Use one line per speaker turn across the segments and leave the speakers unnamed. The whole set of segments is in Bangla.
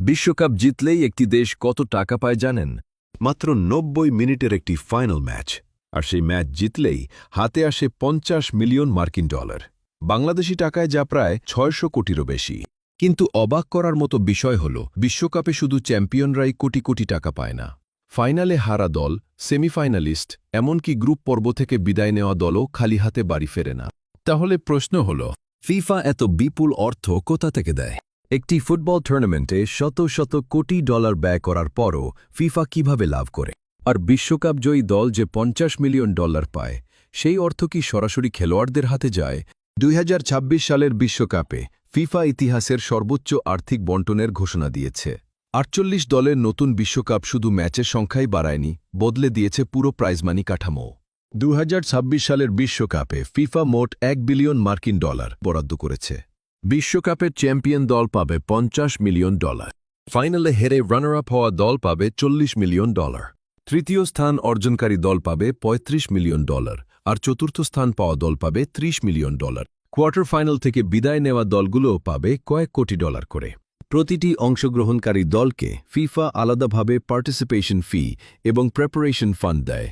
বিশ্বকাপ জিতলেই একটি দেশ কত টাকা পায় জানেন? মাত্র ৯০ মিনিটের একটি ফাইনাল ম্যাচ, আর সেই ম্যাচ জিতলেই হাতে আসে ৫০ মিলিয়ন মার্কিন ডলার। বাংলাদেশি টাকায় যা প্রায় ৬০০ কোটিরও বেশি। কিন্তু অবাক করার মতো বিষয় হল, বিশ্বকাপে শুধু চ্যাম্পিয়নরাই কোটি কোটি টাকা পায় না। ফাইনালে হারা দল, সেমিফাইনালিস্ট, এমনকি গ্রুপ পর্ব থেকে বিদায় নেওয়া দলও খালি হাতে বাড়ি ফেরে না। তাহলে প্রশ্ন হল, ফিফা এত বিপুল অর্থ কোথা থেকে দেয়? একটি ফুটবল টুর্নামেন্টে শত শত কোটি ডলার ব্যয় করার পরও ফিফা কিভাবে লাভ করে? আর বিশ্বকাপ জয়ী দল যে ৫০ মিলিয়ন ডলার পায়, সেই অর্থ কি সরাসরি খেলোয়াড়দের হাতে যায়? ২০২৬ সালের বিশ্বকাপে ফিফা ইতিহাসের সর্বোচ্চ আর্থিক বণ্টনের ঘোষণা দিয়েছে। ৪৮ দলের নতুন বিশ্বকাপ শুধু ম্যাচের সংখ্যাই বাড়ায়নি, বদলে দিয়েছে পুরো প্রাইজমানি কাঠামো। ২০২৬ সালের বিশ্বকাপে ফিফা মোট ১ বিলিয়ন মার্কিন ডলার বরাদ্দ করেছে। বিশ্বকাপের চ্যাম্পিয়ন দল পাবে ৫০ মিলিয়ন ডলার, ফাইনালে হেরে রানার আপ হওয়া দল পাবে ৪০ মিলিয়ন ডলার, তৃতীয় স্থান অর্জনকারী দল পাবে ৩৫ মিলিয়ন ডলার, আর চতুর্থ স্থান পাওয়া দল পাবে ৩০ মিলিয়ন ডলার। কোয়ার্টার ফাইনাল থেকে বিদায় নেওয়া দলগুলোও পাবে কয়েক কোটি ডলার করে। প্রতিটি অংশগ্রহণকারী দলকে ফিফা আলাদাভাবে পার্টিসিপেশন ফি এবং প্রিপারেশন ফান্ড দেয়।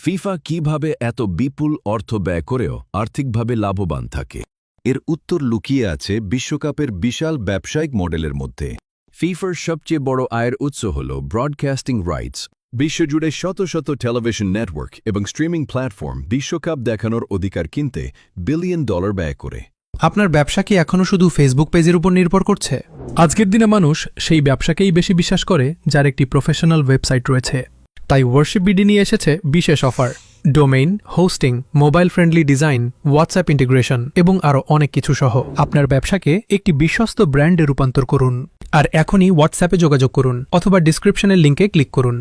ফিফা কিভাবে এত বিপুল অর্থ ব্যয় করেও আর্থিকভাবে লাভবান থাকে? এর উত্তর লুকিয়ে আছে বিশ্বকাপের বিশাল ব্যবসায়িক মডেলের মধ্যে। ফিফার সবচেয়ে বড় আয়ের উৎস হল ব্রডকাস্টিং রাইটস। বিশ্বজুড়ে শত শত টেলিভিশন নেটওয়ার্ক এবং স্ট্রিমিং প্ল্যাটফর্ম বিশ্বকাপ দেখানোর অধিকার কিনতে বিলিয়ন ডলার ব্যয় করে।
আপনার ব্যবসা কি এখনও শুধু ফেসবুক পেজের উপর নির্ভর করছে? আজকের দিনে মানুষ সেই ব্যবসাকেই বেশি বিশ্বাস করে যার একটি প্রফেশনাল ওয়েবসাইট রয়েছে। তাই ওয়ার্শিপ বিডি নিয়ে এসেছে বিশেষ offer: domain, hosting, mobile friendly design, WhatsApp integration এবং আরও অনেক কিছু সহ আপনার ব্যবসাকে একটি বিশ্বস্ত ব্র্যান্ডে রূপান্তর করুন। আর এখনই হোয়াটসঅ্যাপে যোগাযোগ করুন অথবা ডিসক্রিপশনের লিঙ্কে ক্লিক করুন।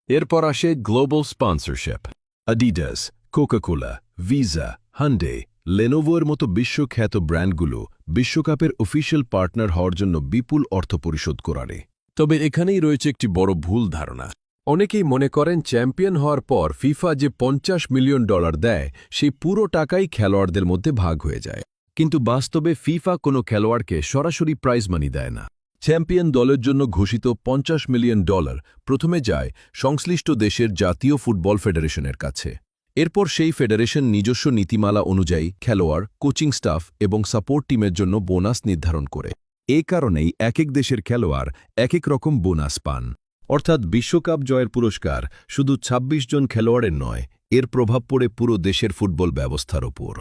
এরপর আসে global sponsorship. Adidas, Coca Cola, Visa, Hyundai, লেনোভোর মতো বিশ্বখ্যাত ব্র্যান্ডগুলো বিশ্বকাপের অফিসিয়াল পার্টনার হওয়ার জন্য বিপুল অর্থ পরিশোধ করে। তবে এখানেই রয়েছে একটি বড় ভুল ধারণা। অনেকেই মনে করেন চ্যাম্পিয়ন হওয়ার পর ফিফা যে ৫০ মিলিয়ন ডলার দেয়, সেই পুরো টাকাই খেলোয়াড়দের মধ্যে ভাগ হয়ে যায়। কিন্তু বাস্তবে ফিফা কোনো খেলোয়াড়কে সরাসরি প্রাইজ মানি দেয় না। চ্যাম্পিয়ন দলের জন্য ঘোষিত ৫০ মিলিয়ন ডলার প্রথমে যায় সংশ্লিষ্ট দেশের জাতীয় ফুটবল ফেডারেশনের কাছে। এরপর সেই ফেডারেশন নিজস্ব নীতিমালা অনুযায়ী খেলোয়াড়, কোচিং স্টাফ এবং সাপোর্ট টিমের জন্য বোনাস নির্ধারণ করে। এ কারণেই এক এক দেশের খেলোয়াড় এক এক রকম বোনাস পান। অর্থাৎ বিশ্বকাপ জয়ের পুরস্কার শুধু ২৬ জন খেলোয়াড়ের নয়, এর প্রভাব পড়ে পুরো দেশের ফুটবল ব্যবস্থার ওপর।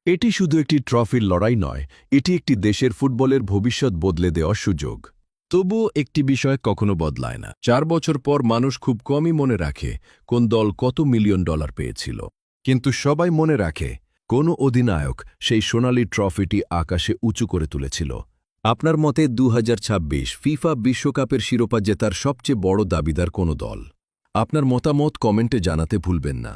এটি শুধু একটি ট্রফির লড়াই নয়, এটি একটি দেশের ফুটবলের ভবিষ্যৎ বদলে দেওয়ার সুযোগ। তবুও একটি বিষয় কখনো বদলায় না। ৪ বছর পর মানুষ খুব কমই মনে রাখে কোন দল কত মিলিয়ন ডলার পেয়েছিল, কিন্তু সবাই মনে রাখে কোন অধিনায়ক সেই সোনালী ট্রফিটি আকাশে উঁচু করে তুলেছিল। আপনার মতে ২০২৬ ফিফা বিশ্বকাপের শিরোপা জেতার সবচেয়ে বড় দাবিদার কোন দল? আপনার মতামত কমেন্টে জানাতে ভুলবেন না।